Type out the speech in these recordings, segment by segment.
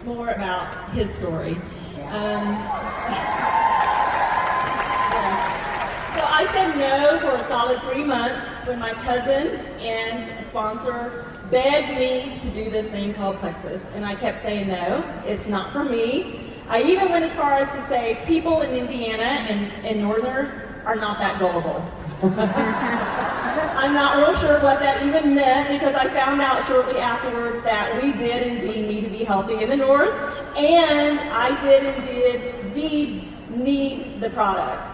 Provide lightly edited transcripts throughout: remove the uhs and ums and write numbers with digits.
more about his story. Yes. So I said no for a solid 3 months when my cousin and a sponsor begged me to do this thing called Plexus. And I kept saying no, it's not for me. I even went as far as to say people in Indiana and Northerners are not that gullible. I'm not real sure what that even meant because I found out shortly afterwards that we did indeed need to be healthy in the North, and I did indeed need the products.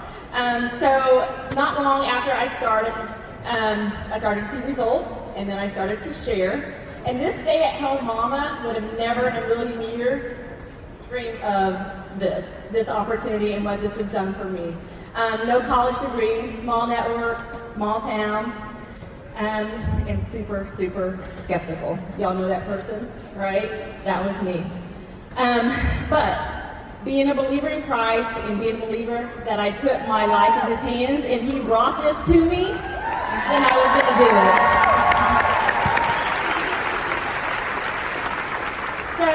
So not long after I started to see results, and then I started to share. And this stay-at-home mama would have never in a million years dreamed of this opportunity and what this has done for me. No college degrees, small network, small town, and super, super skeptical. Y'all know that person, right? That was me. But being a believer in Christ and being a believer that I put my life in his hands and he brought this to me, then I was going to do it. So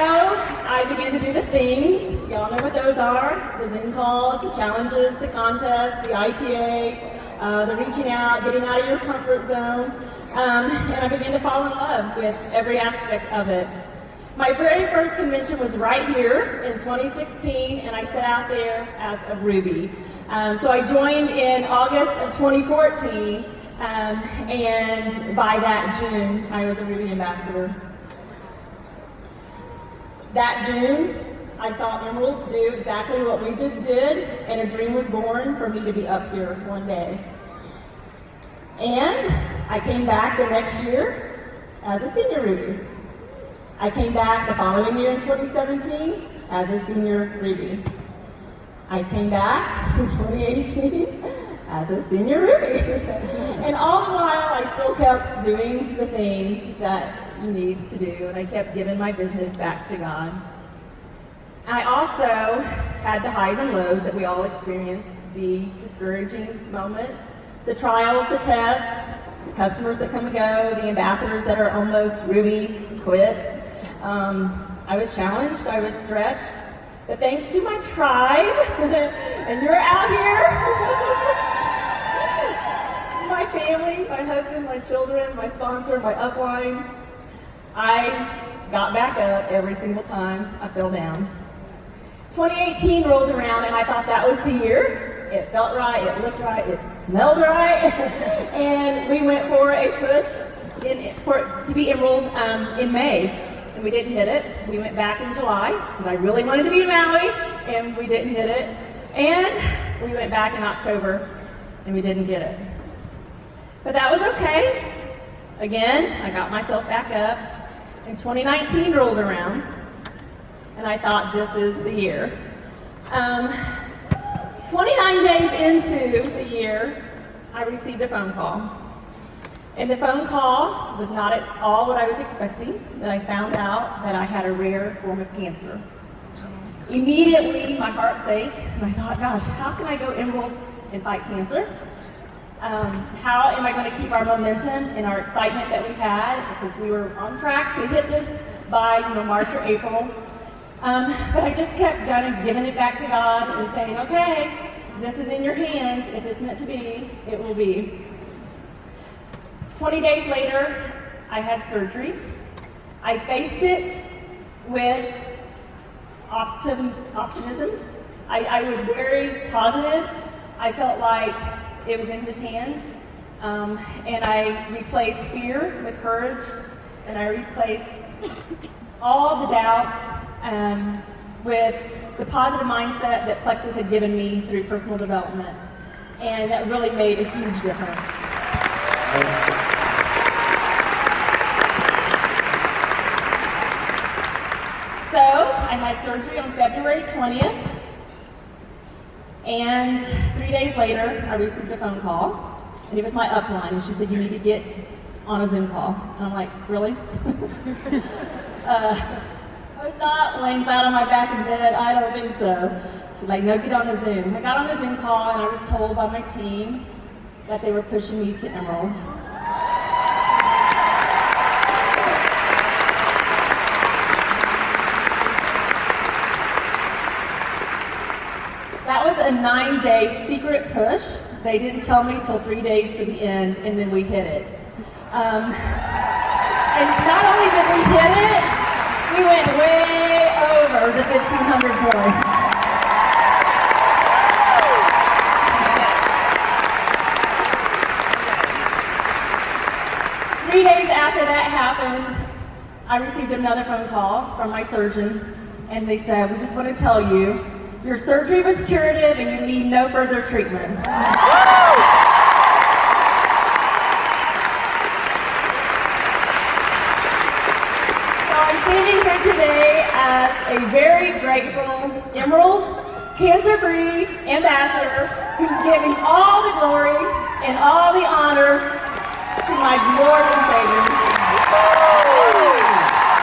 I began to do the things. Y'all know what those are. The Zoom calls, the challenges, the contests, the IPA, the reaching out, getting out of your comfort zone. And I began to fall in love with every aspect of it. My very first convention was right here in 2016, and I set out there as a Ruby. So I joined in August of 2014, and by that June, I was a Ruby ambassador. That June, I saw Emeralds do exactly what we just did, and a dream was born for me to be up here one day. And I came back the next year as a senior Ruby. I came back the following year in 2017 as a senior Ruby. I came back in 2018 as a senior Ruby. And all the while, I still kept doing the things that you need to do, and I kept giving my business back to God. I also had the highs and lows that we all experience, the discouraging moments, the trials, the tests, the customers that come and go, the ambassadors that are almost Ruby quit. I was challenged, I was stretched, but thanks to my tribe, and you're out here, my family, my husband, my children, my sponsor, my uplines, I got back up every single time I fell down. 2018 rolled around and I thought that was the year. It felt right, it looked right, it smelled right, and we went for a push to be enrolled in May, and we didn't hit it. We went back in July because I really wanted to be in Maui, and we didn't hit it, and we went back in October, and we didn't get it. But that was okay. Again, I got myself back up, and 2019 rolled around, and I thought this is the year. 29 days into the year, I received a phone call. And the phone call was not at all what I was expecting, that I found out that I had a rare form of cancer. Immediately, my heart sank, and I thought, gosh, how can I go emerald and fight cancer? How am I going to keep our momentum and our excitement that we had, because we were on track to hit this by March or April. But I just kept kind of giving it back to God and saying, okay, this is in your hands. If it's meant to be, it will be. 20 days later, I had surgery. I faced it with optimism. I was very positive. I felt like it was in his hands. And I replaced fear with courage. And I replaced all the doubts with the positive mindset that Plexus had given me through personal development. And that really made a huge difference. So I had surgery on February 20th. And 3 days later, I received a phone call. And it was my upline. And she said, you need to get on a Zoom call. And I'm like, really? I was not laying flat on my back in bed. I don't think so. She's like, no, get on the Zoom. I got on the Zoom call, and I was told by my team that they were pushing me to Emerald. a 9-day secret push. They didn't tell me till 3 days to the end, and then we hit it. And not only did we hit it, we went way over the 1,500 points. 3 days after that happened, I received another phone call from my surgeon, and they said, "We just want to tell you, your surgery was curative and you need no further treatment." So I'm standing here today as a very grateful Emerald cancer-free ambassador who's giving all the glory and all the honor to my Lord and Savior.